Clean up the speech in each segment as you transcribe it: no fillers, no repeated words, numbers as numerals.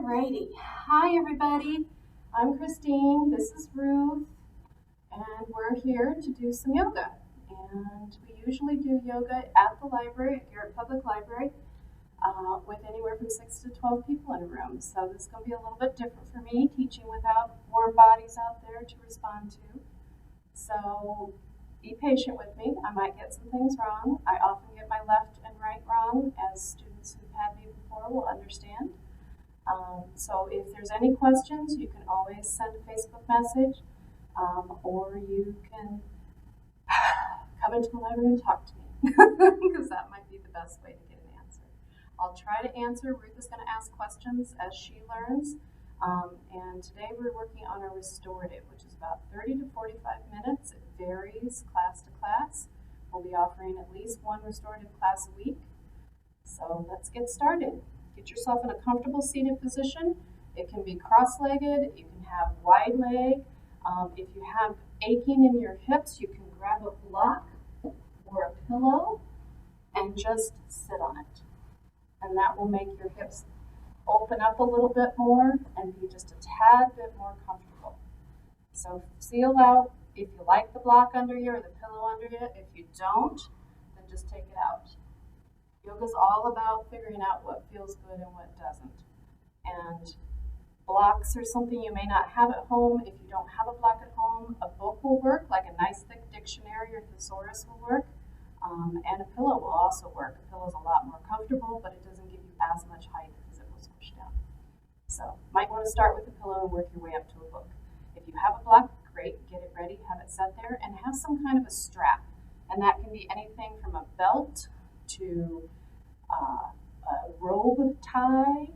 Alrighty. Hi, everybody. I'm Christine. This is Ruth. And we're here to do some yoga. And we usually do yoga at the library, at Garrett Public Library, with anywhere from 6 to 12 people in a room. So this is going to be a little bit different for me, teaching without warm bodies out there to respond to. So be patient with me. I might get some things wrong. I often get my left and right wrong, as students who've had me before will understand. So if there's any questions, you can always send a Facebook message, or you can come into the library and talk to me, because that might be the best way to get an answer. I'll try to answer. Ruth is going to ask questions as she learns. And today we're working on a restorative, which is about 30 to 45 minutes. It varies class to class. We'll be offering at least one restorative class a week. So let's get started. Get yourself in a comfortable seated position. It can be cross-legged. You can have wide leg. If you have aching in your hips, you can grab a block or a pillow and just sit on it. And that will make your hips open up a little bit more and be just a tad bit more comfortable. So feel out if you like the block under you or the pillow under you. If you don't, then just take it out. Yoga's all about figuring out what feels good and what doesn't. And blocks are something you may not have at home. If you don't have a block at home, a book will work, like a nice thick dictionary or thesaurus will work. And a pillow will also work. A pillow is a lot more comfortable, but it doesn't give you as much height because it will squish down. So might want to start with a pillow and work your way up to a book. If you have a block, great, get it ready, have it set there, and have some kind of a strap. And that can be anything from a belt to a robe tie.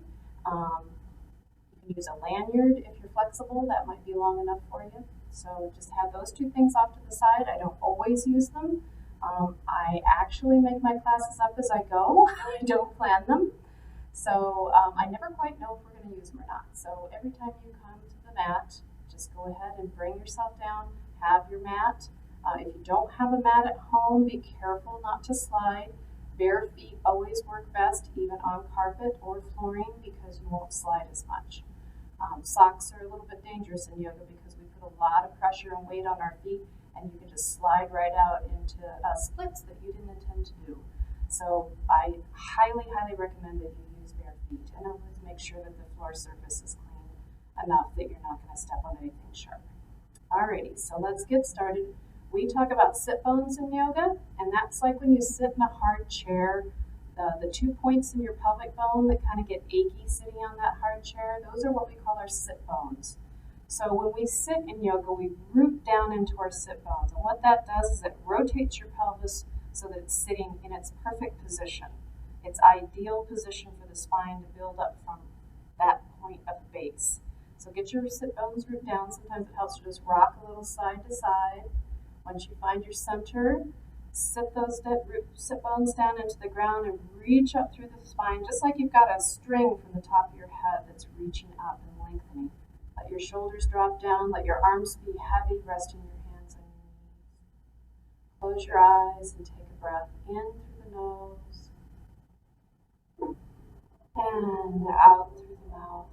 You can use a lanyard if you're flexible. That might be long enough for you. So just have those two things off to the side. I don't always use them. I actually make my classes up as I go. I don't plan them. So I never quite know if we're going to use them or not. So every time you come to the mat, just go ahead and bring yourself down. Have your mat. If you don't have a mat at home, be careful not to slide. Bare feet always work best, even on carpet or flooring, because you won't slide as much. Socks are a little bit dangerous in yoga because we put a lot of pressure and weight on our feet, and you can just slide right out into splits that you didn't intend to do. So I highly, highly recommend that you use bare feet, and always make sure that the floor surface is clean enough that you're not going to step on anything sharp. Alrighty, so let's get started. We talk about sit bones in yoga, and that's like when you sit in a hard chair, the 2 points in your pelvic bone that kind of get achy sitting on that hard chair, those are what we call our sit bones. So when we sit in yoga, we root down into our sit bones, and what that does is it rotates your pelvis so that it's sitting in its perfect position, its ideal position for the spine to build up from that point of base. So get your sit bones root down. Sometimes it helps to just rock a little side to side. Once you find your center, sit those sit bones down into the ground and reach up through the spine, just like you've got a string from the top of your head that's reaching up and lengthening. Let your shoulders drop down, let your arms be heavy, resting your hands on your knees. Close your eyes and take a breath in through the nose and out through the mouth.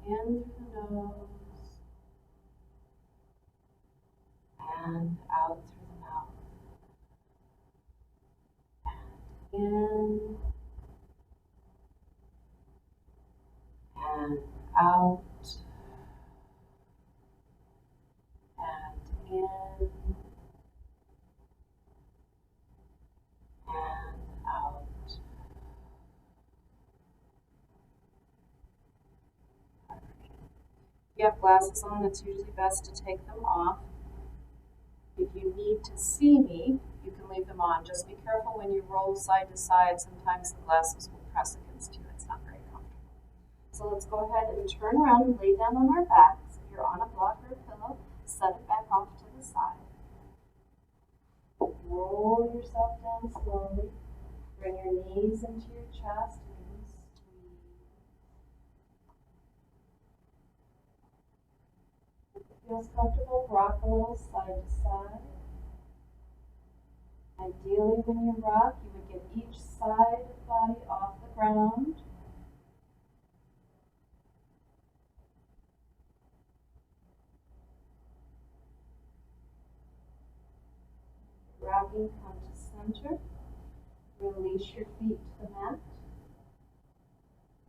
And in through the nose. And out through the mouth. And in. And out. And in. And out. If you have glasses on, it's usually best to take them off. If you need to see me, you can leave them on. Just be careful when you roll side to side. Sometimes the glasses will press against you. It's not very comfortable. So let's go ahead and turn around and lay down on our backs. If you're on a block or a pillow, set it back off to the side. Roll yourself down slowly. Bring your knees into your chest and squeeze. If it feels comfortable, rock a little side to side. Ideally, when you rock, you would get each side of the body off the background. Rocking, come to center. Release your feet to the mat.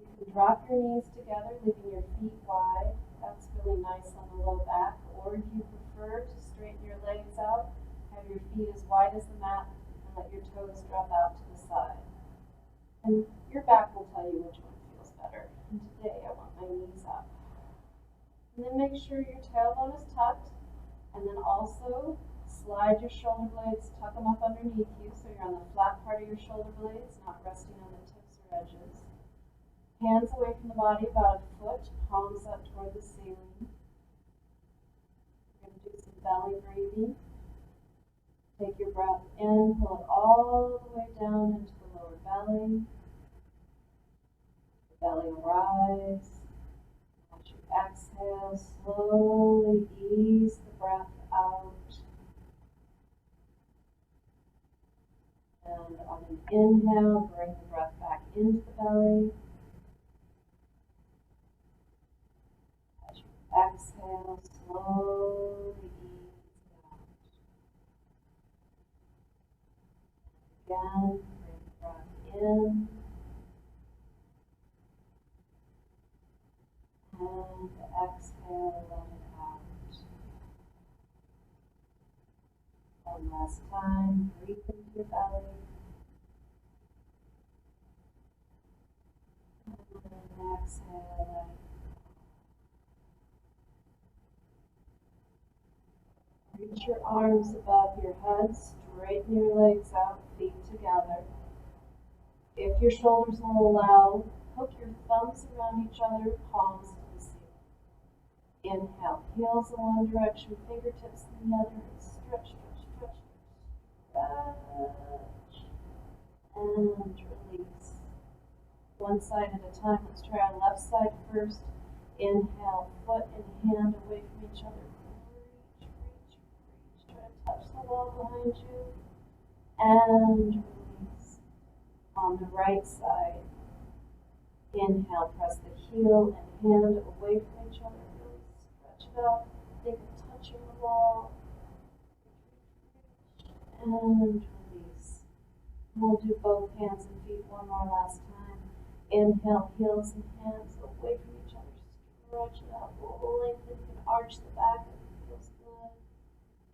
You can drop your knees together, leaving your feet wide. That's really nice on the low back. Or if you prefer to straighten your legs out, have your feet as wide as the mat and let your toes drop out to the side. And your back will tell you which one feels better. And today I want my knees up. And then make sure your tailbone is tucked. And then also slide your shoulder blades, tuck them up underneath you so you're on the flat part of your shoulder blades, not resting on the tips or edges. Hands away from the body about a foot, palms up toward the ceiling. We're going to do some belly breathing. Take your breath in, pull it all the way down into the lower belly. The belly will rise. As you exhale, slowly ease the breath out. And on an inhale, bring the breath back into the belly. As you exhale, slowly ease it out. Again, bring the breath in. And exhale, let it out. One last time, breathe into your belly. And exhale, let it out. Reach your arms above your head, straighten your legs out, feet together. If your shoulders will allow, hook your thumbs around each other, palms to the ceiling. Inhale, heels in one direction, fingertips in the other. Stretch, stretch, stretch, stretch. And release. One side at a time. Let's try our left side first. Inhale, foot and hand away from each other. Reach, reach, reach. Try to touch the wall behind you. And release. On the right side, inhale, press the heel and hand away from each other. Really stretch it out. Think of touching the wall. And release. We'll do both hands and feet one more last time. Inhale, heels and hands away from each other. Stretch it out. Lengthen. You can arch the back if it feels good.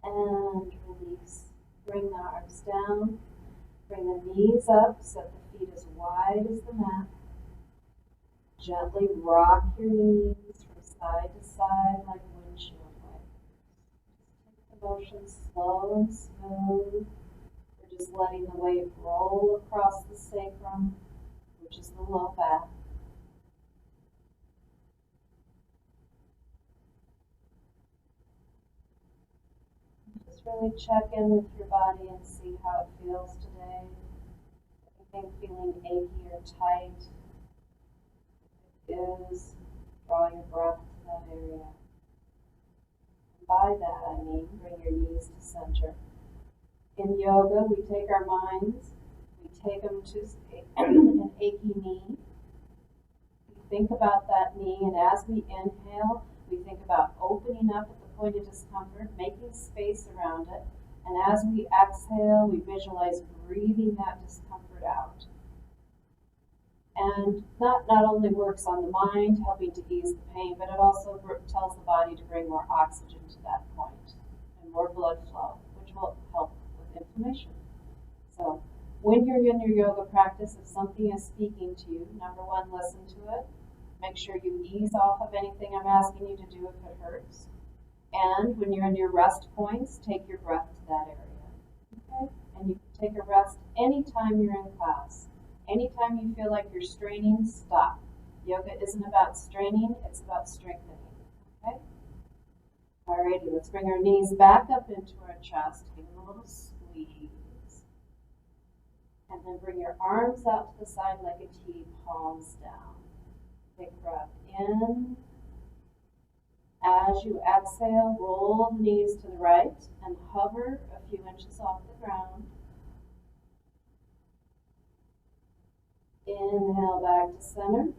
And release. Bring the arms down. Bring the knees up. Set the feet as wide as the mat. Gently rock your knees from side to side like windshield wipers. Take the motion slow and smooth. We're just letting the weight roll across the sacrum, which is the low back. Just really check in with your body and see how it feels today. Anything feeling achy or tight? Is draw your breath to that area. And by that I mean bring your knees to center. In yoga, we take our minds, we take them to an achy knee. We think about that knee, and as we inhale, we think about opening up at the point of discomfort, making space around it. And as we exhale, we visualize breathing that discomfort out. And that not only works on the mind, helping to ease the pain, but it also tells the body to bring more oxygen to that point and more blood flow, which will help with inflammation. So when you're in your yoga practice, if something is speaking to you, number one, listen to it. Make sure you ease off of anything I'm asking you to do if it hurts. And when you're in your rest points, take your breath to that area. Okay? And you can take a rest anytime you're in class. Anytime you feel like you're straining, stop. Yoga isn't about straining, it's about strengthening. Okay? Alrighty, let's bring our knees back up into our chest. Give them a little squeeze. And then bring your arms out to the side like a T, palms down. Take a breath in. As you exhale, roll the knees to the right and hover a few inches off the ground. Inhale back to center.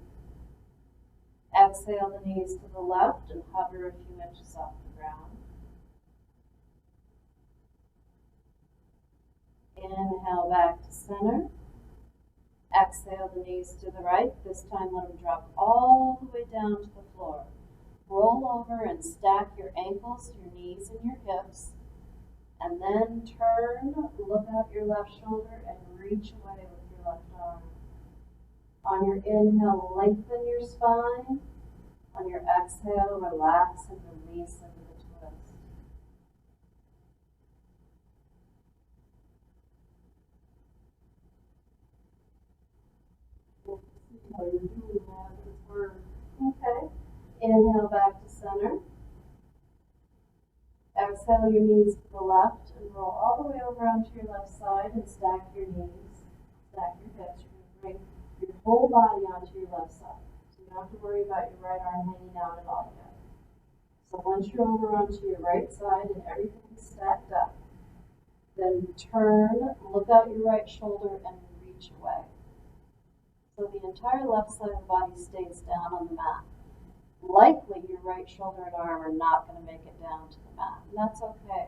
Exhale the knees to the left and hover a few inches off the ground. Inhale back to center. Exhale the knees to the right. This time let them drop all the way down to the floor. Roll over and stack your ankles, your knees, and your hips. And then turn, look out your left shoulder, and reach away with your left arm. On your inhale, lengthen your spine. On your exhale, relax and release into the twist. How you're doing that, it's hard. Okay. Inhale back to center. Exhale your knees to the left and roll all the way over onto your left side and stack your knees, stack your hips. You're going to bring your whole body onto your left side. So you don't have to worry about your right arm hanging out at all yet. So once you're over onto your right side and everything's stacked up, then turn, look out your right shoulder and reach away. So the entire left side of the body stays down on the mat. Likely your right shoulder and arm are not going to make it down to the mat, and that's okay.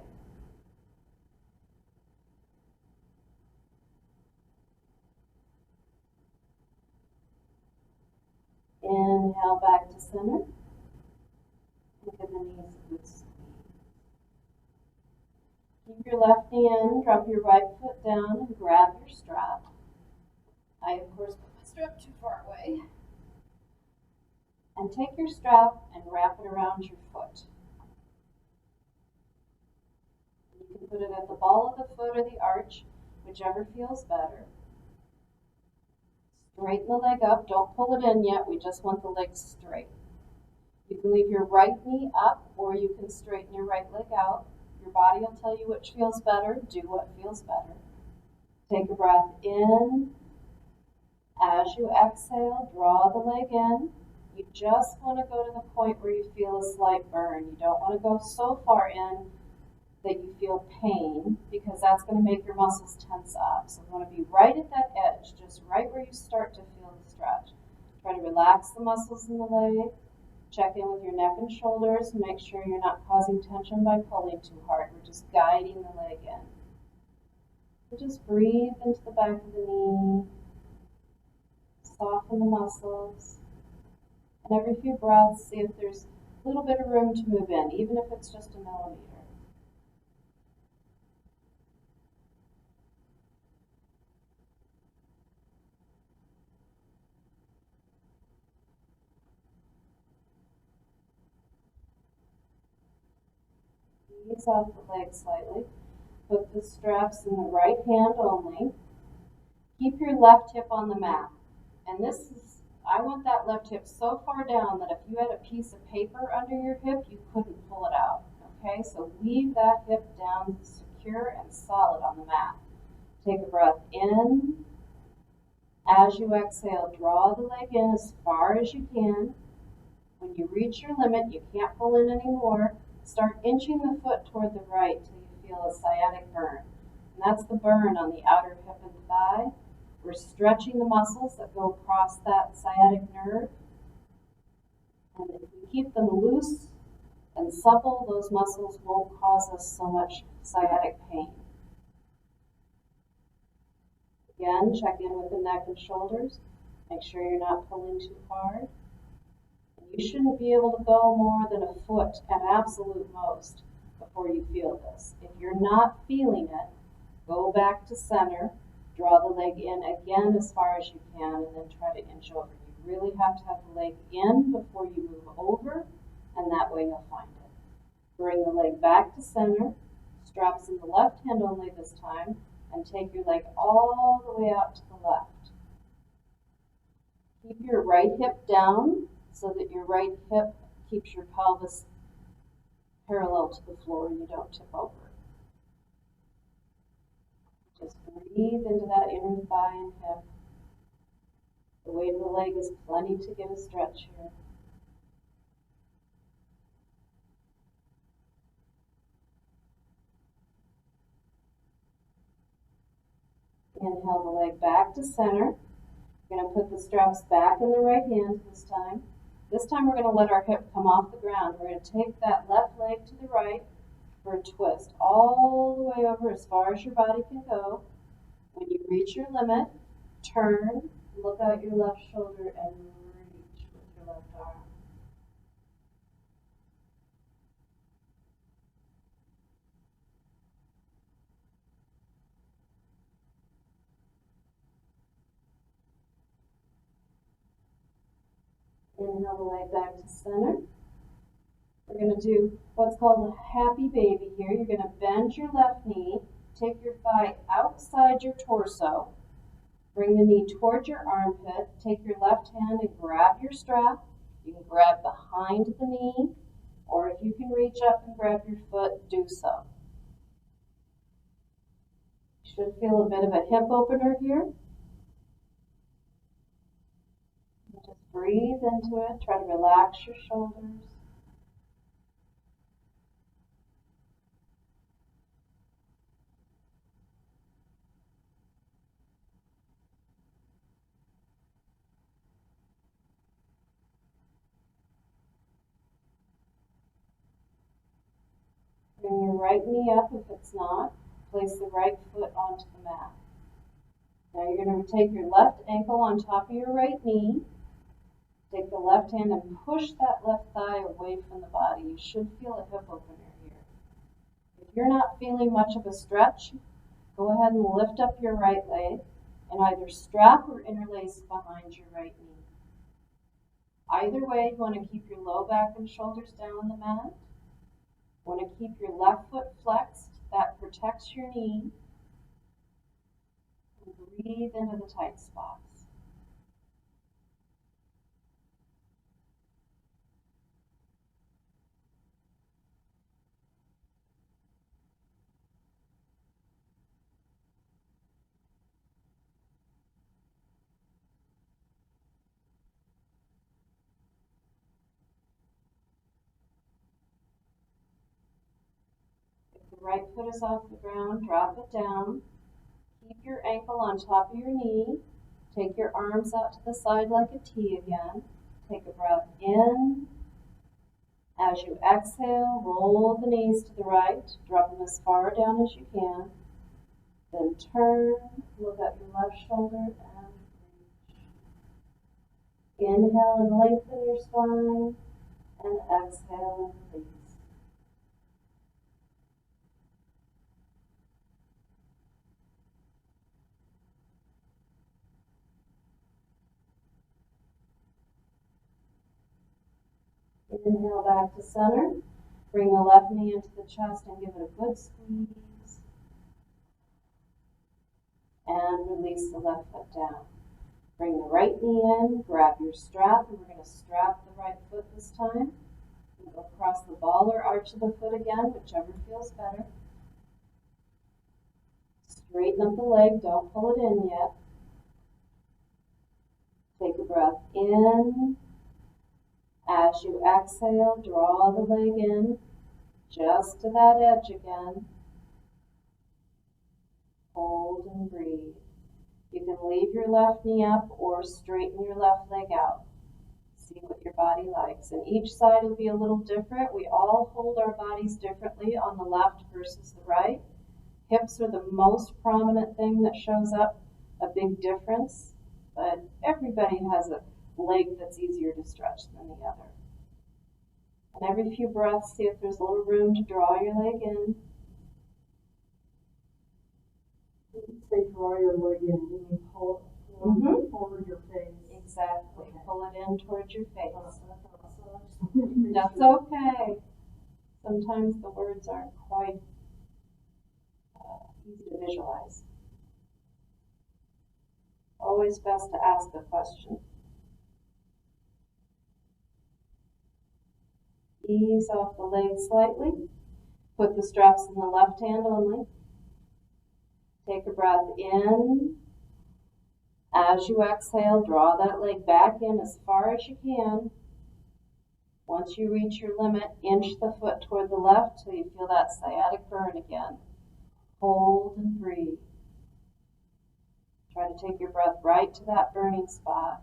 Inhale back to center. And give the knees a good squeeze. Keep your left knee in, drop your right foot down, and grab your strap. I, of course, put my strap too far away. And take your strap and wrap it around your foot. You can put it at the ball of the foot or the arch, whichever feels better. Straighten the leg up. Don't pull it in yet. We just want the leg straight. You can leave your right knee up, or you can straighten your right leg out. Your body will tell you which feels better. Do what feels better. Take a breath in. As you exhale, draw the leg in. You just want to go to the point where you feel a slight burn. You don't want to go so far in that you feel pain, because that's going to make your muscles tense up. So you want to be right at that edge, just right where you start to feel the stretch. Try to relax the muscles in the leg. Check in with your neck and shoulders. Make sure you're not causing tension by pulling too hard. We're just guiding the leg in. And just breathe into the back of the knee. Soften the muscles. And every few breaths, see if there's a little bit of room to move in, even if it's just a millimeter. Ease off the leg slightly. Put the straps in the right hand only. Keep your left hip on the mat. And this is, I want that left hip so far down that if you had a piece of paper under your hip, you couldn't pull it out. Okay, so leave that hip down secure and solid on the mat. Take a breath in. As you exhale, draw the leg in as far as you can. When you reach your limit, you can't pull in anymore. Start inching the foot toward the right till you feel a sciatic burn. And that's the burn on the outer hip and thigh. We're stretching the muscles that go across that sciatic nerve. And if we keep them loose and supple, those muscles won't cause us so much sciatic pain. Again, check in with the neck and shoulders. Make sure you're not pulling too hard. You shouldn't be able to go more than a foot at absolute most before you feel this. If you're not feeling it, go back to center, draw the leg in again as far as you can, and then try to inch over. You really have to have the leg in before you move over, and that way you'll find it. Bring the leg back to center, straps in the left hand only this time, and take your leg all the way out to the left. Keep your right hip down so that your right hip keeps your pelvis parallel to the floor and you don't tip over. Just breathe into that inner thigh and hip. The weight of the leg is plenty to get a stretch here. Inhale the leg back to center. We're going to put the straps back in the right hand this time. This time we're going to let our hip come off the ground. We're going to take that left leg to the right for a twist all the way over as far as your body can go. When you reach your limit, turn, look out your left shoulder, and reach with your left arm. Inhale the leg back to center. We're going to do what's called a happy baby here. You're going to bend your left knee, take your thigh outside your torso, bring the knee towards your armpit, take your left hand and grab your strap. You can grab behind the knee, or if you can reach up and grab your foot, do so. You should feel a bit of a hip opener here. Just breathe into it. Try to relax your shoulders. Bring your right knee up if it's not. Place the right foot onto the mat. Now you're going to take your left ankle on top of your right knee. Take the left hand and push that left thigh away from the body. You should feel a hip opener here. If you're not feeling much of a stretch, go ahead and lift up your right leg and either strap or interlace behind your right knee. Either way, you want to keep your low back and shoulders down on the mat. You want to keep your left foot flexed. That protects your knee. And breathe into the tight spots. If the right foot is off the ground, drop it down. Keep your ankle on top of your knee. Take your arms out to the side like a T again. Take a breath in. As you exhale, roll the knees to the right. Drop them as far down as you can. Then turn, look at your left shoulder, and reach. Inhale and lengthen your spine, and exhale and release. Inhale back to center. Bring the left knee into the chest and give it a good squeeze. And release the left foot down. Bring the right knee in, grab your strap, and we're going to strap the right foot this time. Go across the ball or arch of the foot again, whichever feels better. Straighten up the leg, don't pull it in yet. Take a breath in. As you exhale, draw the leg in, just to that edge again. Hold and breathe. You can leave your left knee up or straighten your left leg out. See what your body likes. And each side will be a little different. We all hold our bodies differently on the left versus the right. Hips are the most prominent thing that shows up, a big difference. But everybody has a leg that's easier to stretch than the other. And every few breaths, see if there's a little room to draw your leg in. Say draw your leg in, you mean pull it forward your face. Exactly. Okay. Pull it in towards your face. Awesome. That's okay. Sometimes the words aren't quite easy to visualize. Always best to ask a question. Ease off the leg slightly. Put the straps in the left hand only. Take a breath in. As you exhale, draw that leg back in as far as you can. Once you reach your limit, inch the foot toward the left till you feel that sciatic burn again. Hold and breathe. Try to take your breath right to that burning spot.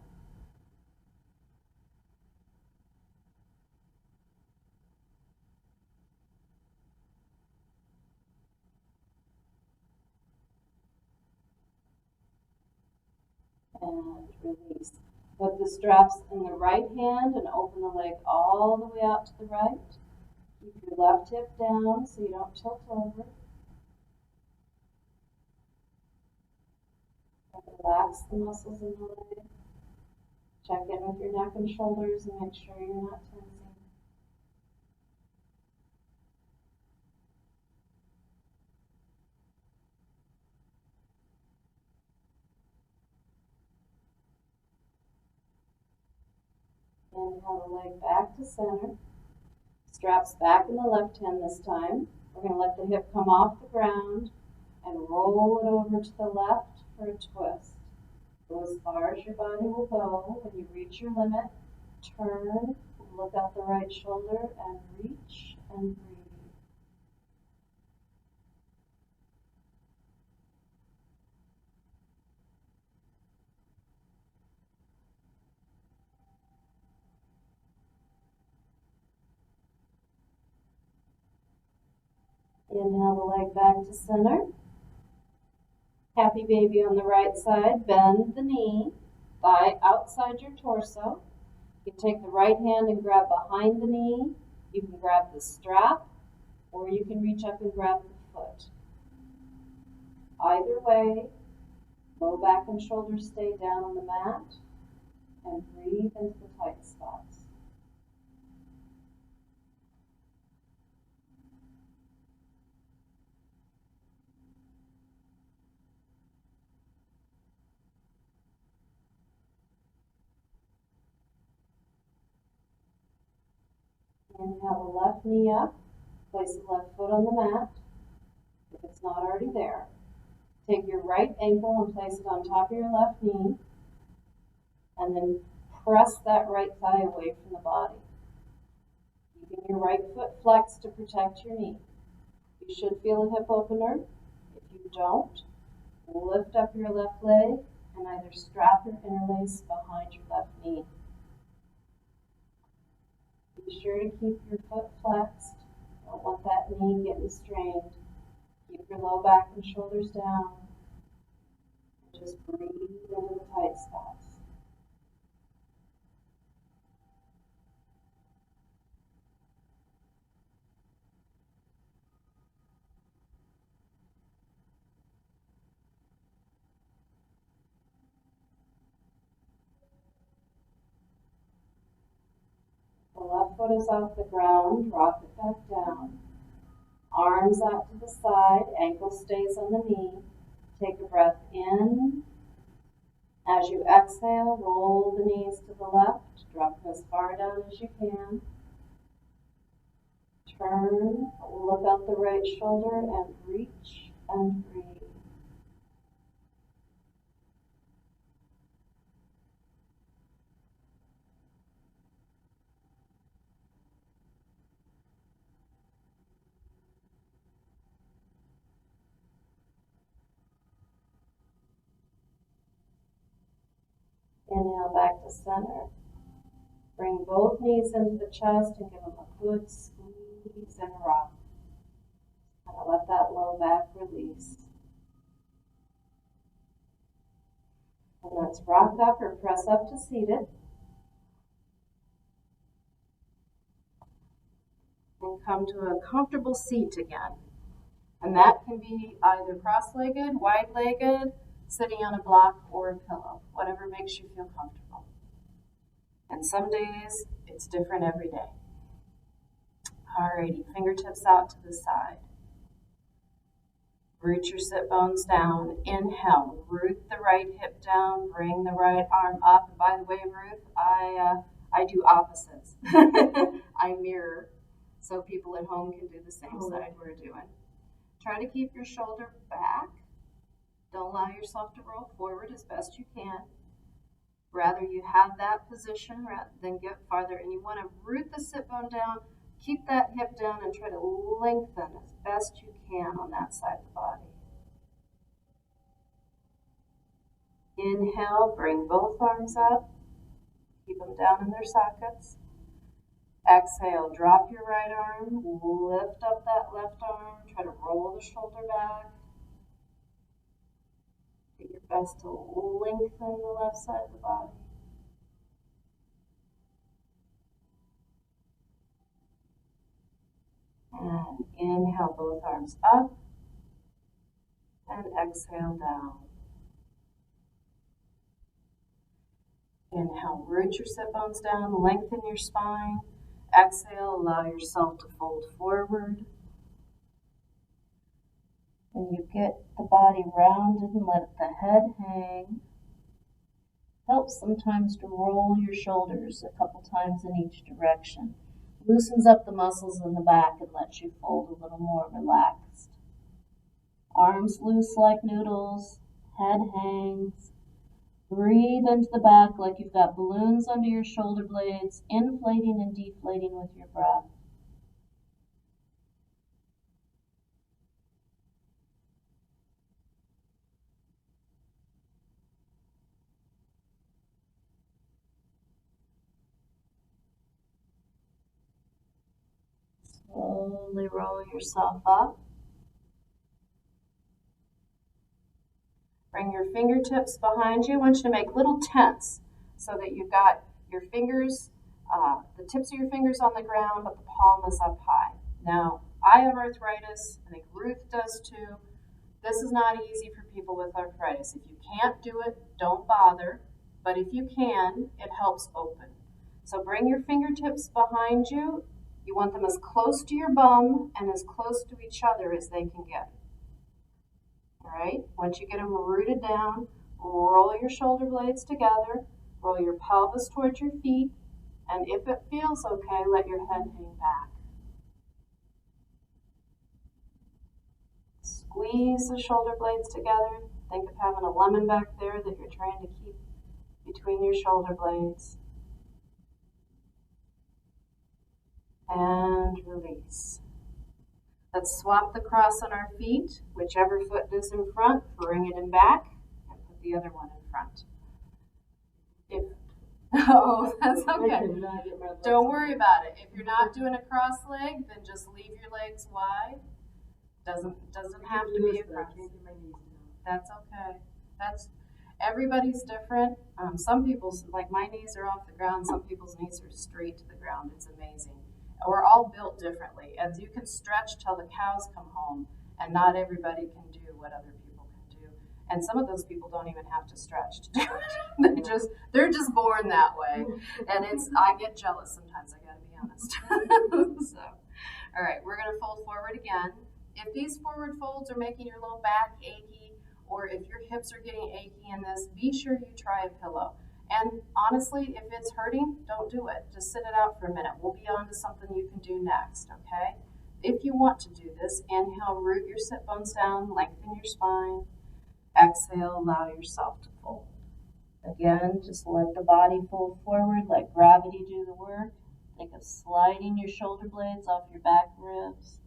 And release. Put the straps in the right hand and open the leg all the way out to the right. Keep your left hip down so you don't tilt over. Relax the muscles in the leg. Check in with your neck and shoulders and make sure you're not tensing. Inhale the leg back to center. Straps back in the left hand this time. We're going to let the hip come off the ground and roll it over to the left for a twist. Go as far as your body will go. When you reach your limit, turn, look out the right shoulder, and reach and breathe. Inhale the leg back to center. Happy baby on the right side. Bend the knee, thigh outside your torso. You can take the right hand and grab behind the knee. You can grab the strap, or you can reach up and grab the foot. Either way, low back and shoulders stay down on the mat, and breathe into the tight spots. Inhale the left knee up, place the left foot on the mat, if it's not already there. Take your right ankle and place it on top of your left knee, and then press that right thigh away from the body. Keeping your right foot flexed to protect your knee. You should feel a hip opener. If you don't, lift up your left leg and either strap or interlace behind your left knee. Be sure to keep your foot flexed. Don't want that knee getting strained. Keep your low back and shoulders down. And just breathe into the tight spots. The left foot is off the ground, drop it back down. Arms out to the side, ankle stays on the knee. Take a breath in. As you exhale, roll the knees to the left, drop them as far down as you can. Turn, look out the right shoulder and reach and breathe. Inhale back to center. Bring both knees into the chest and give them a good squeeze and rock. Kind of let that low back release. And let's rock up or press up to seated. And come to a comfortable seat again. And that can be either cross-legged, wide-legged, sitting on a block or a pillow, whatever makes you feel comfortable. And some days, it's different every day. Alrighty, fingertips out to the side. Root your sit bones down. Inhale, root the right hip down, bring the right arm up. And by the way, Ruth, I do opposites. I mirror, so people at home can do the same side we're doing. Try to keep your shoulder back. Don't allow yourself to roll forward as best you can. Rather you have that position rather than get farther. And you want to root the sit bone down, keep that hip down, and try to lengthen as best you can on that side of the body. Inhale, bring both arms up. Keep them down in their sockets. Exhale, drop your right arm. Lift up that left arm. Try to roll the shoulder back. Do your best to lengthen the left side of the body. And inhale, both arms up. And exhale down. Inhale, root your sit bones down, lengthen your spine. Exhale, allow yourself to fold forward. When you get the body rounded and let the head hang, helps sometimes to roll your shoulders a couple times in each direction. Loosens up the muscles in the back and lets you fold a little more relaxed. Arms loose like noodles, head hangs. Breathe into the back like you've got balloons under your shoulder blades, inflating and deflating with your breath. Slowly roll yourself up. Bring your fingertips behind you. I want you to make little tents so that you've got your fingers, the tips of your fingers on the ground, but the palm is up high. Now, I have arthritis. I think Ruth does too. This is not easy for people with arthritis. If you can't do it, don't bother. But if you can, it helps open. So bring your fingertips behind you. You want them as close to your bum and as close to each other as they can get. All right, once you get them rooted down, roll your shoulder blades together, roll your pelvis towards your feet, and if it feels okay, let your head hang back. Squeeze the shoulder blades together. Think of having a lemon back there that you're trying to keep between your shoulder blades. And release. Let's swap the cross on our feet. Whichever foot is in front, bring it in back and put the other one in front. Oh, that's okay. Don't worry about it. If you're not doing a cross leg, then just leave your legs wide. Doesn't have to be a cross. That's okay. Everybody's different. Some people's, like my knees are off the ground. Some people's knees are straight to the ground. It's amazing. We're all built differently. As you can stretch till the cows come home, and not everybody can do what other people can do. And some of those people don't even have to stretch to do it. They're just born that way. And I get jealous sometimes, I gotta be honest. So, all right, we're gonna fold forward again. If these forward folds are making your low back achy, or if your hips are getting achy in this, be sure you try a pillow. And honestly, if it's hurting, don't do it. Just sit it out for a minute. We'll be on to something you can do next, okay? If you want to do this, inhale, root your sit bones down, lengthen your spine. Exhale, allow yourself to fold. Again, just let the body fold forward, let gravity do the work. Think of sliding your shoulder blades off your back ribs.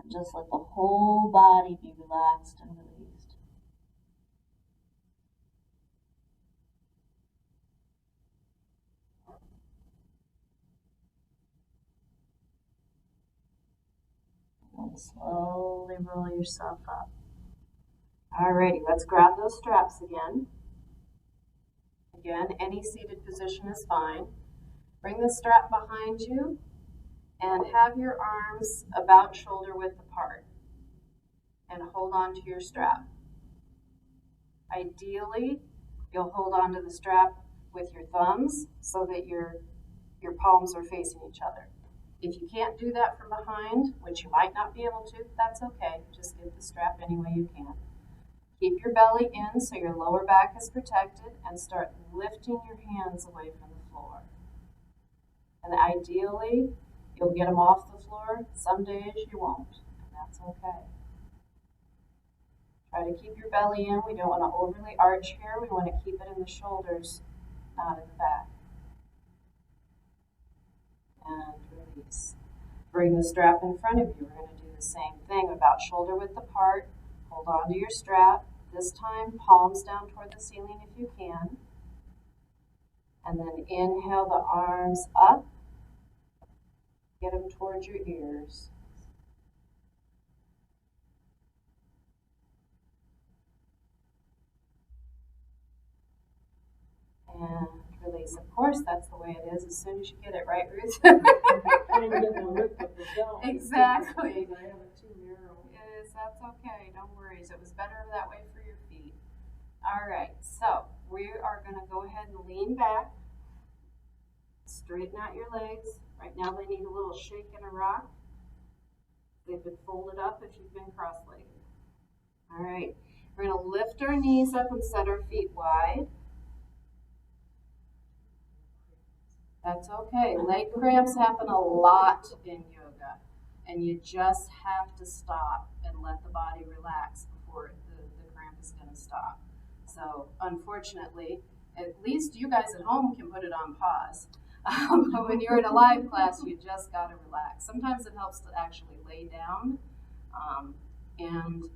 And just let the whole body be relaxed and released. And slowly roll yourself up. Alrighty, let's grab those straps again. Again, any seated position is fine. Bring the strap behind you and have your arms about shoulder width apart. And hold on to your strap. Ideally, you'll hold on to the strap with your thumbs so that your palms are facing each other. If you can't do that from behind, which you might not be able to, that's okay. Just get the strap any way you can. Keep your belly in so your lower back is protected and start lifting your hands away from the floor. And ideally, you'll get them off the floor. Some days you won't, and that's okay. Try to keep your belly in. We don't want to overly arch here. We want to keep it in the shoulders, not in the back. And release. Bring the strap in front of you. We're going to do the same thing, about shoulder width apart. Hold on to your strap. This time, palms down toward the ceiling if you can. And then inhale the arms up. Get them towards your ears. And release. Of course, that's the way it is as soon as you get it, right, Ruth? Exactly. I have it too narrow. It is, that's okay. No worries. It was better that way for your feet. All right, so we are going to go ahead and lean back. Straighten out your legs. Right now they need a little shake and a rock. They've been folded up if you've been cross-legged. All right, we're going to lift our knees up and set our feet wide. That's okay. Leg cramps happen a lot in yoga, and you just have to stop and let the body relax before the cramp is going to stop. So unfortunately, at least you guys at home can put it on pause. But when you're in a live class, you just got to relax. Sometimes it helps to actually lay down. And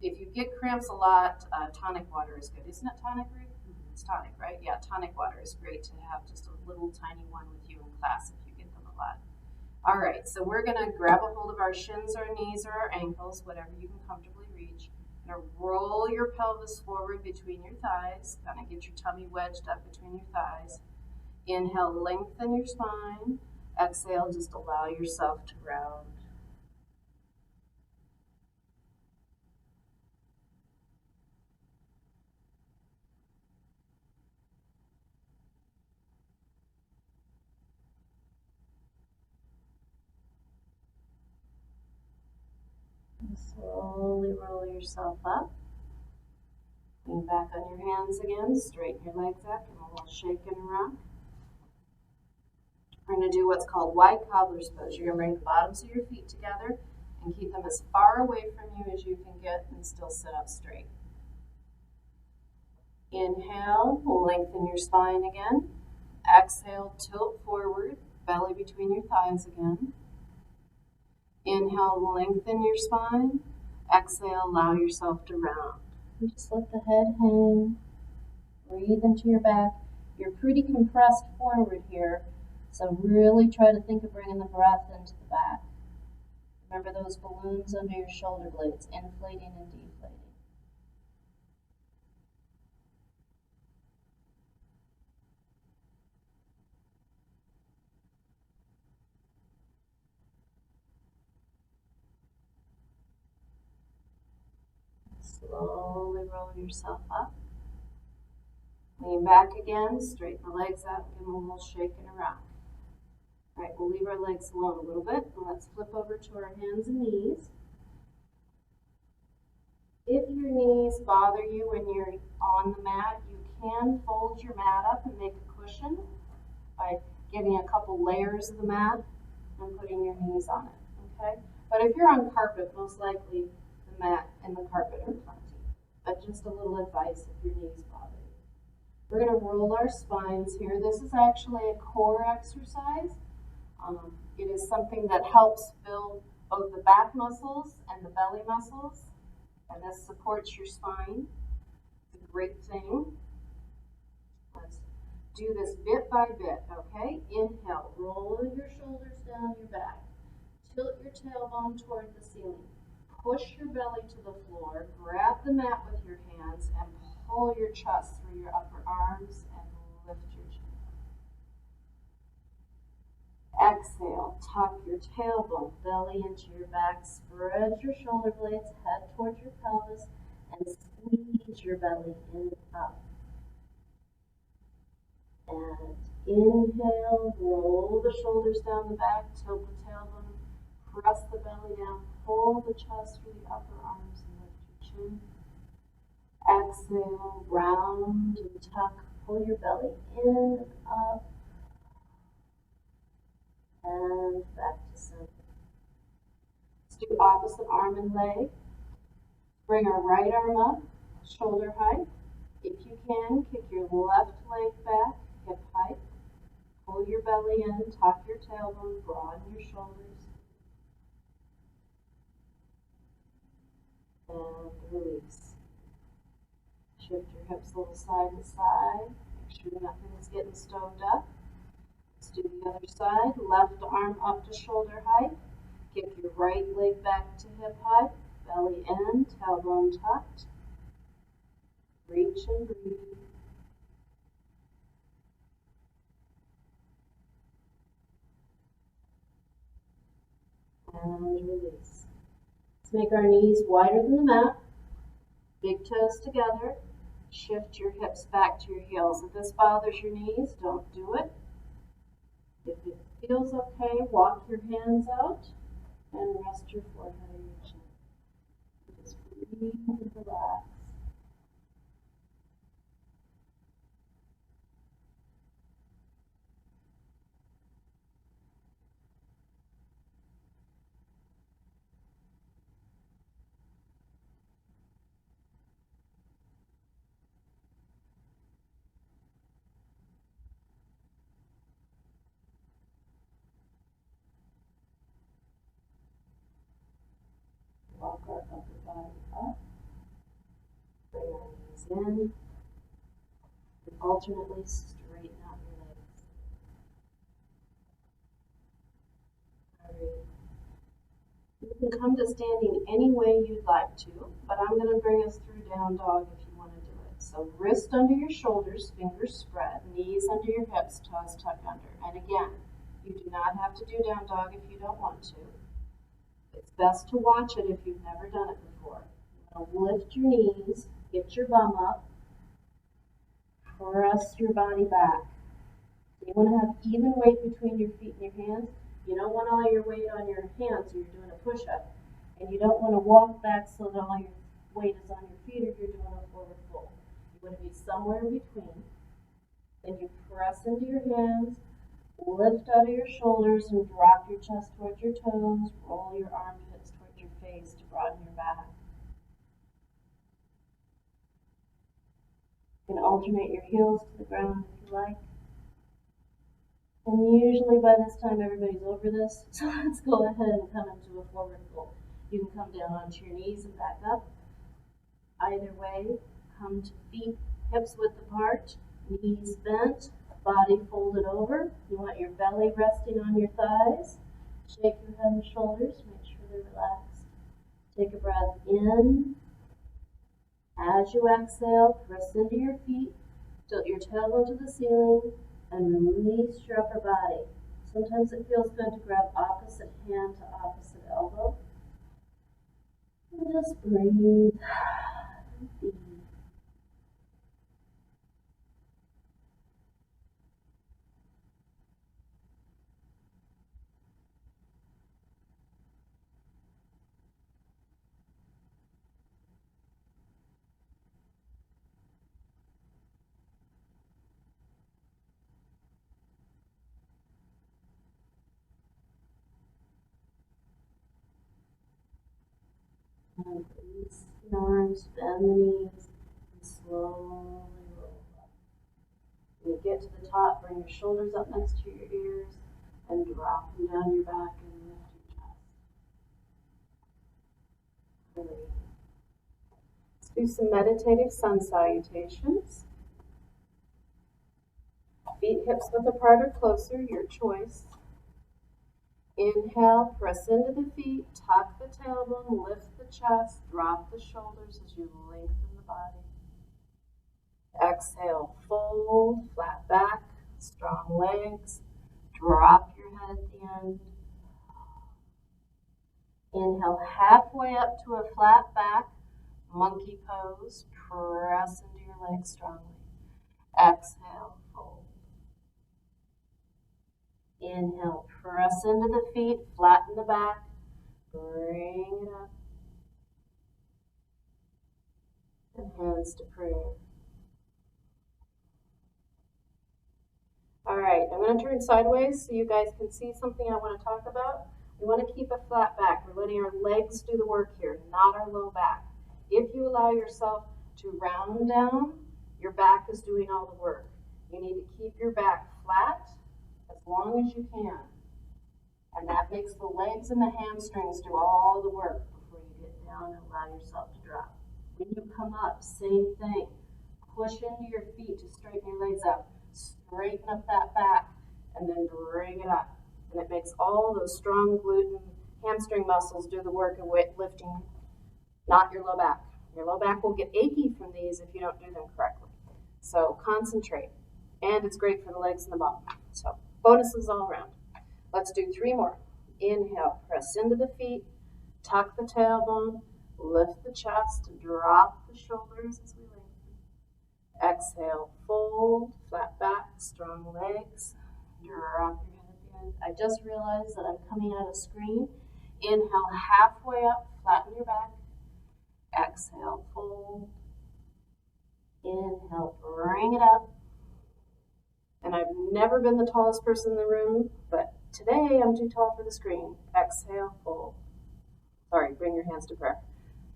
if you get cramps a lot, tonic water is good. Isn't it tonic, Ruth? It's tonic, right? Yeah, tonic water is great to have just a little tiny one with you in class if you get them a lot. All right, so we're going to grab a hold of our shins or knees or our ankles, whatever you can comfortably reach. You're going to roll your pelvis forward between your thighs, kind of get your tummy wedged up between your thighs. Inhale, lengthen your spine. Exhale, just allow yourself to round. And slowly roll yourself up. Lean back on your hands again. Straighten your legs up and a little shake and rock. We're going to do what's called wide cobbler's pose. You're going to bring the bottoms of your feet together and keep them as far away from you as you can get and still sit up straight. Inhale, lengthen your spine again. Exhale, tilt forward, belly between your thighs again. Inhale, lengthen your spine. Exhale, allow yourself to round. Just let the head hang. Breathe into your back. You're pretty compressed forward here, so really try to think of bringing the breath into the back. Remember those balloons under your shoulder blades, inflating and deflating. Slowly roll yourself up. Lean back again, straighten the legs out, give them a little shake and a rock. All right, we'll leave our legs alone a little bit, and let's flip over to our hands and knees. If your knees bother you when you're on the mat, you can fold your mat up and make a cushion by getting a couple layers of the mat and putting your knees on it, okay? But if you're on carpet, most likely the mat and the carpet are plenty. But just a little advice if your knees bother you. We're going to roll our spines here. This is actually a core exercise. It is something that helps build both the back muscles and the belly muscles, and this supports your spine. It's a great thing. Let's do this bit by bit, okay? Inhale, roll your shoulders down your back. Tilt your tailbone toward the ceiling. Push your belly to the floor. Grab the mat with your hands and pull your chest through your upper arms and lift your chin. Exhale, tuck your tailbone, belly into your back. Spread your shoulder blades, head towards your pelvis, and squeeze your belly in and up. And inhale, roll the shoulders down the back, tilt the tailbone, press the belly down, pull the chest through the upper arms and lift your chin. Exhale, round and tuck, pull your belly in and up, and back to center. Let's do opposite arm and leg. Bring our right arm up, shoulder height. If you can, kick your left leg back, hip height. Pull your belly in, tuck your tailbone, broaden your shoulders. And release. Shift your hips a little side to side. Make sure nothing's getting stoved up. Let's do the other side. Left arm up to shoulder height. Kick your right leg back to hip height. Belly in, tailbone tucked. Reach and breathe. And release. Let's make our knees wider than the mat. Big toes together. Shift your hips back to your heels. If this bothers your knees, don't do it. If it feels okay, walk your hands out and rest your forehead on your chin. Just breathe and relax. Walk our upper body up. Bring our knees in. And alternately straighten out your legs. Alright. You can come to standing any way you'd like to, but I'm going to bring us through down dog if you want to do it. So wrist under your shoulders, fingers spread, knees under your hips, toes tucked under. And again, you do not have to do down dog if you don't want to. It's best to watch it if you've never done it before. You're going to lift your knees, get your bum up, press your body back. So you want to have even weight between your feet and your hands. You don't want all your weight on your hands so you're doing a push-up. And you don't want to walk back so that all your weight is on your feet if you're doing a forward fold. You want to be somewhere in between. Then you press into your hands, lift out of your shoulders and drop your chest towards your toes. Roll your armpits towards your face to broaden your back. You can alternate your heels to the ground if you like. And usually by this time everybody's over this, so let's go ahead and come into a forward fold. You can come down onto your knees and back up. Either way, come to feet hips width apart, knees bent, body folded over. You want your belly resting on your thighs. Shake your head and shoulders, make sure they're relaxed. Take a breath in. As you exhale, press into your feet, tilt your tailbone to the ceiling, and release your upper body. Sometimes it feels good to grab opposite hand to opposite elbow. And just breathe. Be. And release the arms, bend the knees, and slowly roll up. When you get to the top, bring your shoulders up next to your ears and drop them down your back and lift your chest. Breathe. Let's do some meditative sun salutations. Feet hips width apart or closer, your choice. Inhale, press into the feet, tuck the tailbone, lift the chest, drop the shoulders as you lengthen the body. Exhale, fold, flat back, strong legs, drop your head at the end. Inhale, halfway up to a flat back, monkey pose, press into your legs strongly. Exhale, fold. Inhale, press into the feet, flatten the back, bring it up, and hands to prayer. All right, I'm going to turn sideways so you guys can see something I want to talk about. We want to keep a flat back. We're letting our legs do the work here, not our low back. If you allow yourself to round down, your back is doing all the work. You need to keep your back flat as long as you can. And that makes the legs and the hamstrings do all the work before you get down and allow yourself to drop. When you come up, same thing. Push into your feet to straighten your legs up. Straighten up that back and then bring it up. And it makes all those strong glute and hamstring muscles do the work of weight lifting, not your low back. Your low back will get achy from these if you don't do them correctly. So concentrate. And it's great for the legs and the bottom. So bonuses all around. Let's do 3 more. Inhale, press into the feet, tuck the tailbone, lift the chest, drop the shoulders as we lengthen. Exhale, fold, flat back, strong legs. Drop your head at the end. I just realized that I'm coming out of screen. Inhale, halfway up, flatten your back. Exhale, fold. Inhale, bring it up. And I've never been the tallest person in the room, but today I'm too tall for the screen. Exhale, fold. Sorry, bring your hands to prayer.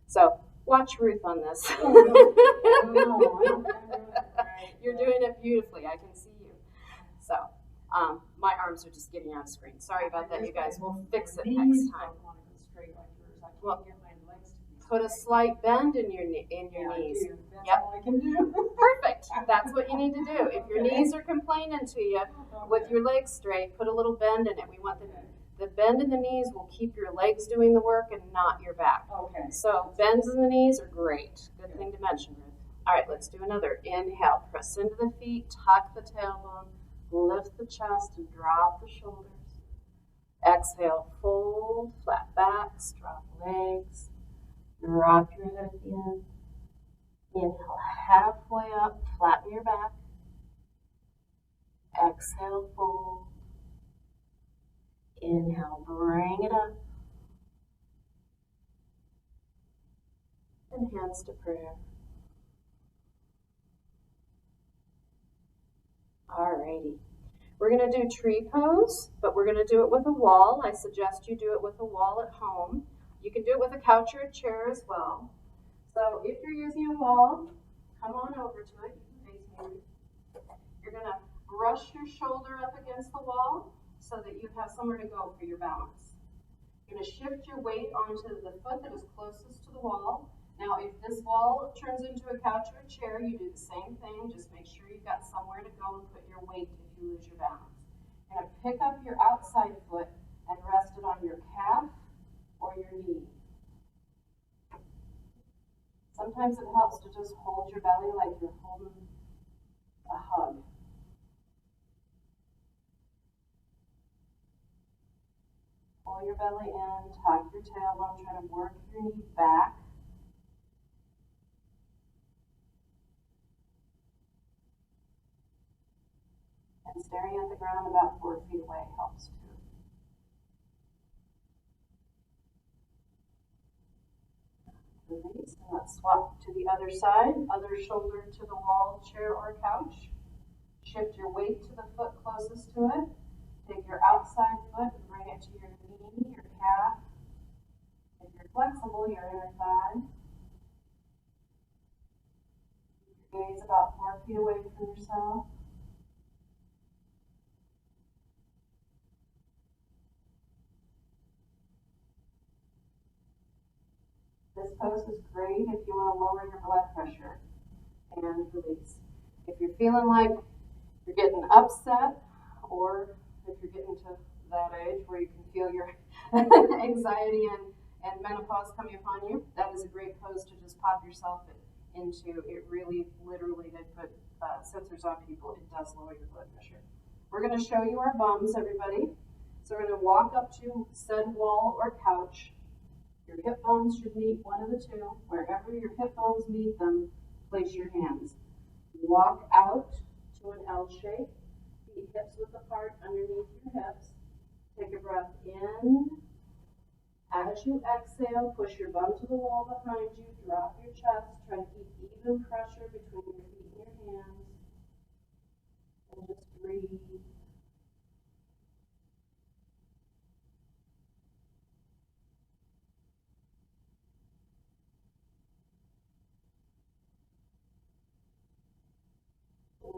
So watch Ruth on this. You're doing it beautifully. I can see you. So my arms are just getting out of screen. Sorry about that, you guys. We'll fix it next time. Well, put a slight bend in your knees. Yep. All I can do. Perfect. That's what you need to do. If your knees are complaining to you with your legs straight, put a little bend in it. We want the bend in the knees will keep your legs doing the work and not your back. Okay. So bends in the knees are great. Good thing to mention, Ruth. All right, let's do another. Inhale, press into the feet, tuck the tailbone, lift the chest, and drop the shoulders. Exhale, fold, flat backs, drop legs, drop your head at the end. Inhale, halfway up, flatten your back. Exhale, fold. Inhale, bring it up. And hands to prayer. Alrighty. We're going to do tree pose, but we're going to do it with a wall. I suggest you do it with a wall at home. You can do it with a couch or a chair as well. So if you're using a wall, come on over to it. You can face me. You're going to brush your shoulder up against the wall so that you have somewhere to go for your balance. You're going to shift your weight onto the foot that is closest to the wall. Now, if this wall turns into a couch or a chair, you do the same thing. Just make sure you've got somewhere to go and put your weight if you lose your balance. You're going to pick up your outside foot and rest it on your calf or your knee. Sometimes it helps to just hold your belly like you're holding a hug. Pull your belly in, tuck your tailbone, try to work your knee back. And staring at the ground about 4 feet away helps too. Release, and let's swap to the other side. Other shoulder to the wall, chair, or couch. Shift your weight to the foot closest to it. Take your outside foot and bring it to your knee, your calf. If you're flexible, your inner thigh. Keep your gaze about 4 feet away from yourself. This pose is great if you want to lower your blood pressure and release. If you're feeling like you're getting upset, or if you're getting to that age where you can feel your anxiety and menopause coming upon you, that is a great pose to just pop yourself into. It really, literally, they put sensors on people. It does lower your blood pressure. We're going to show you our bums, everybody. So we're going to walk up to said wall or couch. Your hip bones should meet one of the two. Wherever your hip bones meet them, place your hands. Walk out to an L shape. Feet hips width apart underneath your hips. Take a breath in. As you exhale, push your bum to the wall behind you. Drop your chest. Try to keep even pressure between your feet and your hands. And just breathe.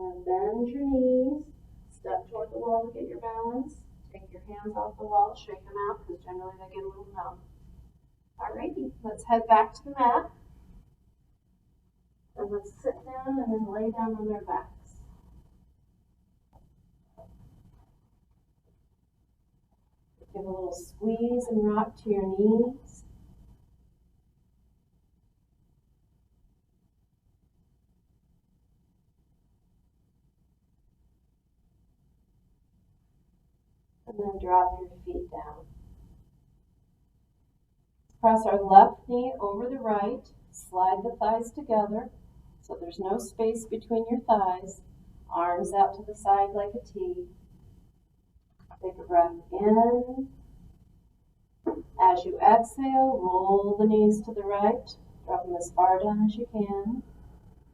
And bend your knees, step toward the wall to get your balance. Take your hands off the wall, shake them out, because generally they get a little numb. Alrighty, let's head back to the mat. And And let's sit down and then lay down on their backs. Give a little squeeze and rock to your knees. And then drop your feet down. Press our left knee over the right. Slide the thighs together so there's no space between your thighs. Arms out to the side like a T. Take a breath in. As you exhale, roll the knees to the right. Drop them as far down as you can.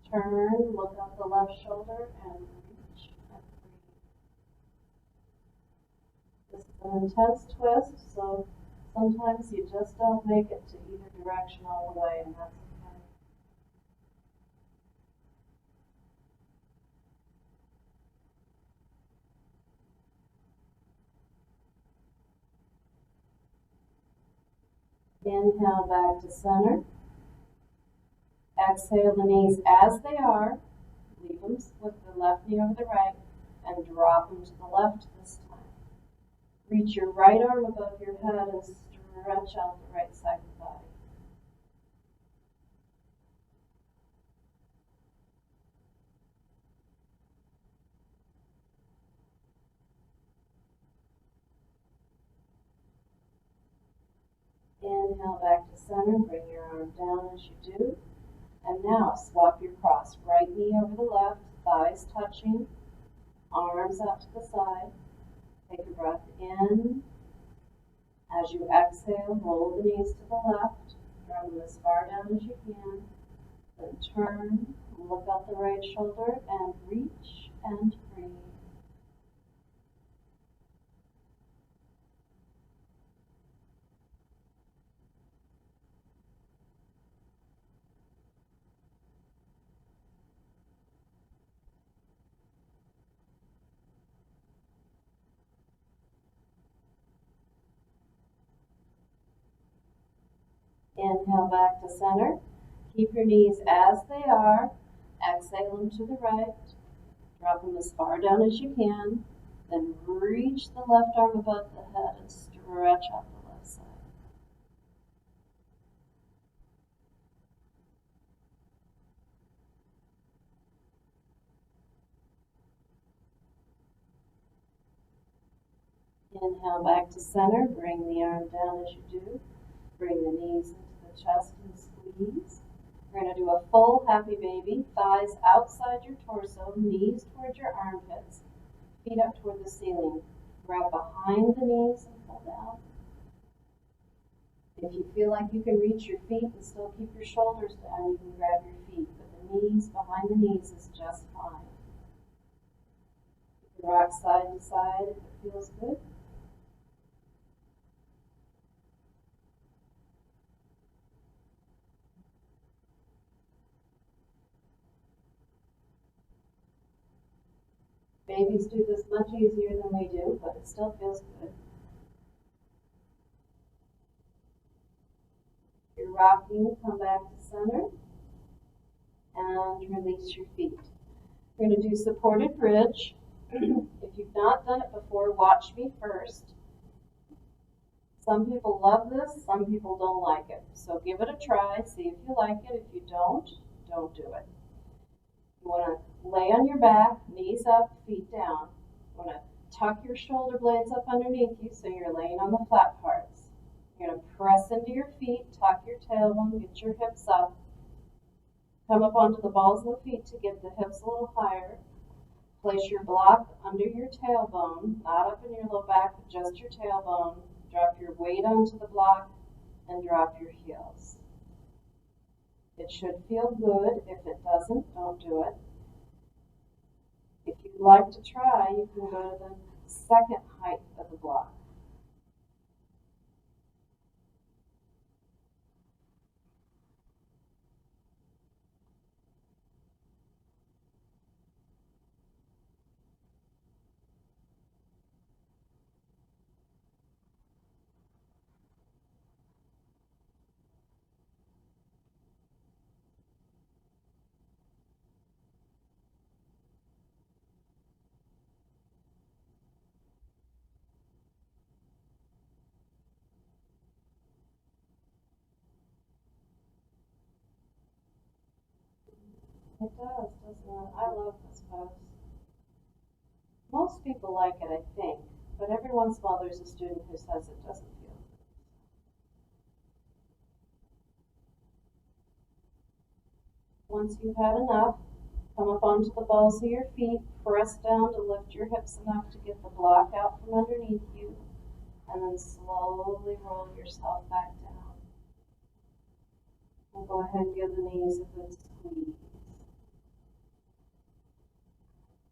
Turn, look up the left shoulder, and reach and breathe. This is an intense twist, so sometimes you just don't make it to either direction all the way, and that's okay. Inhale back to center. Exhale the knees as they are. Leave them with the left knee over the right and drop them to the left this time. Reach your right arm above your head and stretch out the right side of the body. Inhale back to center. Bring your arm down as you do. And now swap your cross. Right knee over the left, thighs touching, arms out to the side. Take a breath in. As you exhale, roll the knees to the left. Drop them as far down as you can. Then turn, look out the right shoulder, and reach and breathe. Inhale back to center. Keep your knees as they are. Exhale them to the right. Drop them as far down as you can. Then reach the left arm above the head and stretch out the left side. Inhale back to center. Bring the arm down as you do. Bring the knees into the chest and squeeze. We're going to do a full happy baby. Thighs outside your torso, knees towards your armpits, feet up toward the ceiling. Grab behind the knees and pull down. If you feel like you can reach your feet and still keep your shoulders down, you can grab your feet, but the knees behind the knees is just fine. You can rock side to side if it feels good. Babies do this much easier than we do, but it still feels good. You're rocking, come back to center, and release your feet. We're going to do supported bridge. If you've not done it before, watch me first. Some people love this, some people don't like it. So give it a try, see if you like it. If you don't do it. You want to lay on your back, knees up, feet down. You want to tuck your shoulder blades up underneath you so you're laying on the flat parts. You're going to press into your feet, tuck your tailbone, get your hips up. Come up onto the balls of the feet to get the hips a little higher. Place your block under your tailbone, not up in your low back, but just your tailbone. Drop your weight onto the block and drop your heels. It should feel good. If it doesn't, don't do it. If you'd like to try, you can go to the second height of the block. It does, doesn't it? I love this pose. Most people like it, I think, but every once in a while there's a student who says it doesn't feel. Once you've had enough, come up onto the balls of your feet, press down to lift your hips enough to get the block out from underneath you, and then slowly roll yourself back down. We'll go ahead and give the knees a good squeeze.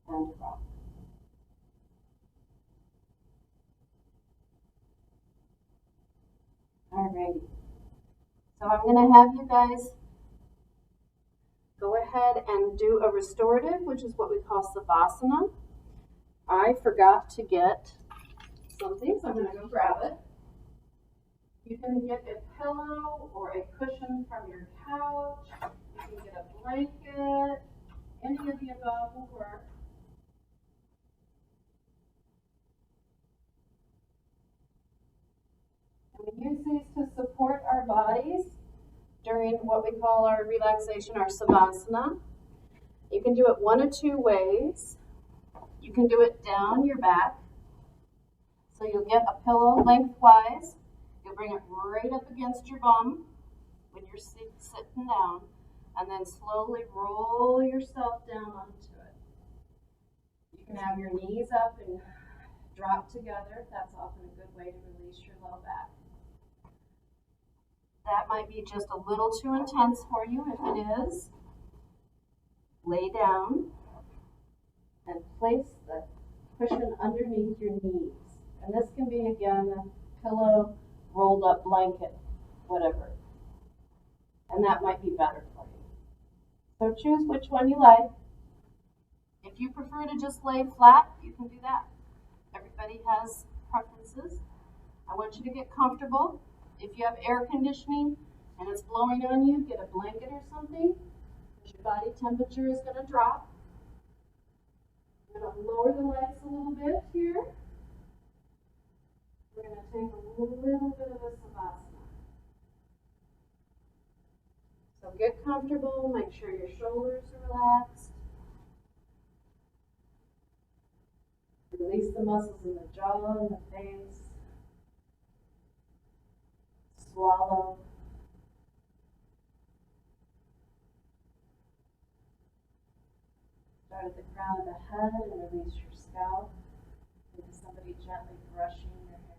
And rock. Alrighty. So I'm going to have you guys go ahead and do a restorative, which is what we call Savasana. I forgot to get something, so I'm going to go grab it. You can get a pillow or a cushion from your couch. You can get a blanket. Any of the above will work. And we use these to support our bodies during what we call our relaxation, our Savasana. You can do it one of two ways. You can do it down your back. So you'll get a pillow lengthwise. You'll bring it right up against your bum when you're sitting down, and then slowly roll yourself down onto it. You can have your knees up and drop together. That's often a good way to release your low back. That might be just a little too intense for you. If it is, lay down and place the cushion underneath your knees. And this can be, again, a pillow, rolled up blanket, whatever. And that might be better for you. So choose which one you like. If you prefer to just lay flat, you can do that. Everybody has preferences. I want you to get comfortable. If you have air conditioning and it's blowing on you, get a blanket or something, because your body temperature is going to drop. I'm going to lower the legs a little bit here. We're going to take a little bit of a Savasana. So get comfortable, make sure your shoulders are relaxed. Release the muscles in the jaw and the face. Swallow. Start at the crown of the head and release your scalp. Think of somebody gently brushing your hair.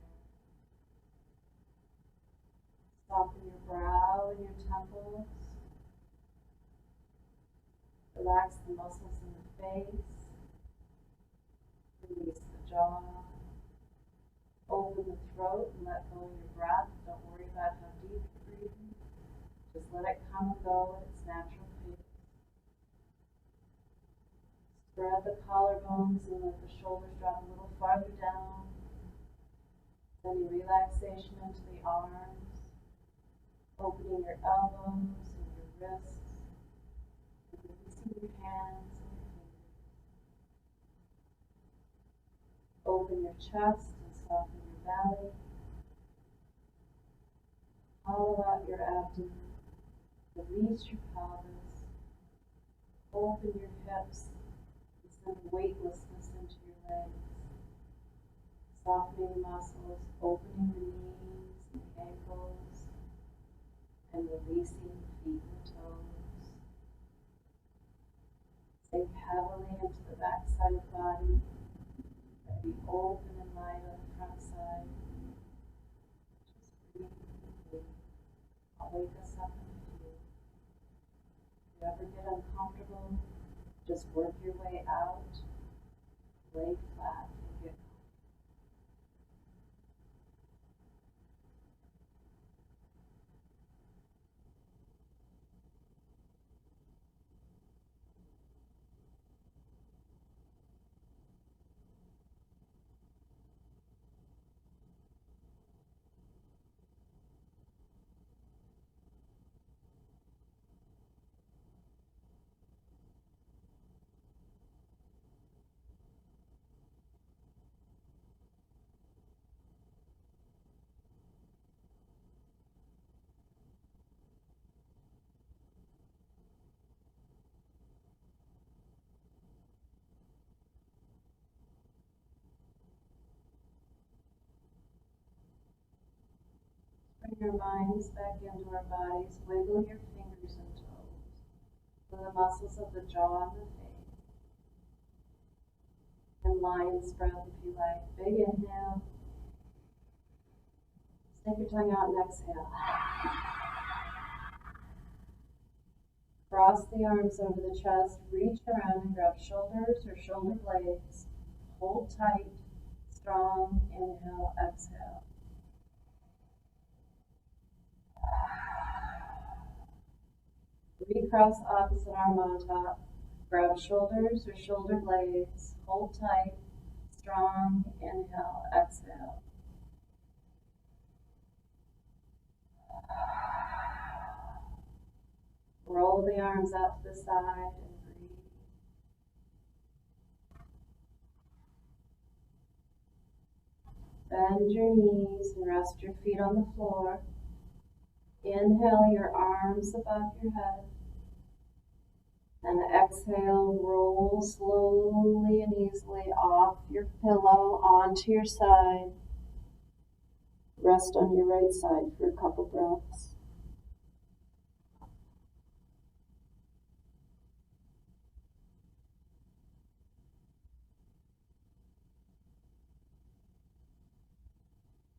Soften your brow and your temples. Relax the muscles in the face. Release the jaw. Open the throat and let go of your breath. Don't worry about how deep you're breathing. Just let it come and go at its natural pace. Spread the collarbones and let the shoulders drop a little farther down. Sending relaxation into the arms. Opening your elbows and your wrists. Releasing your hands and your fingers. Open your chest and soften your belly. Hollow out your abdomen. Release your pelvis. Open your hips and send weightlessness into your legs. Softening the muscles, opening the knees and the ankles, and releasing the feet and toes. Sink heavily into the back side of the body. Be open and light on the front side. Just breathe deeply. I'll wake us up in a few. If you ever get uncomfortable, just work your way out. Lay flat and get Bring your minds back into our bodies. Wiggle your fingers and toes. Feel the muscles of the jaw and the face. And lion's breath if you like. Big inhale. Stick your tongue out and exhale. Cross the arms over the chest. Reach around and grab shoulders or shoulder blades. Hold tight. Strong. Inhale. Exhale. Recross opposite arm on top. Grab shoulders or shoulder blades. Hold tight. Strong. Inhale. Exhale. Roll the arms out to the side and breathe. Bend your knees and rest your feet on the floor. Inhale your arms above your head. And exhale, roll slowly and easily off your pillow onto your side. Rest on your right side for a couple breaths.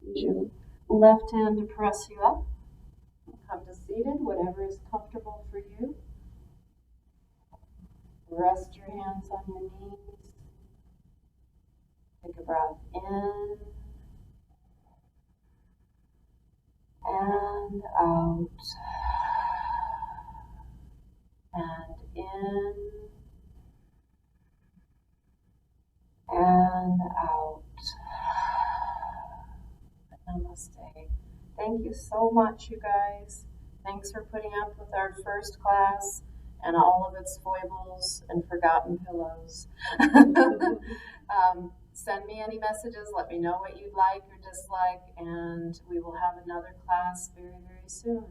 Use your left hand to press you up. Come to seated, whatever is comfortable for you. Rest your hands on your knees. Take a breath in and out. And in and out. Namaste. Thank you so much, you guys. Thanks for putting up with our first class and all of its foibles and forgotten pillows. Send me any messages. Let me know what you'd like or dislike, and we will have another class very, very soon.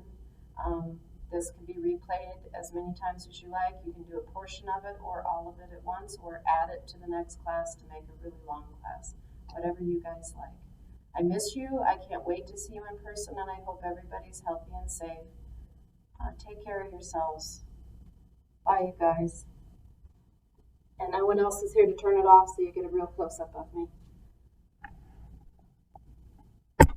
This can be replayed as many times as you like. You can do a portion of it or all of it at once, or add it to the next class to make a really long class. Whatever you guys like. I miss you. I can't wait to see you in person, and I hope everybody's healthy and safe. Take care of yourselves. Bye, you guys. And no one else is here to turn it off, so you get a real close-up of me.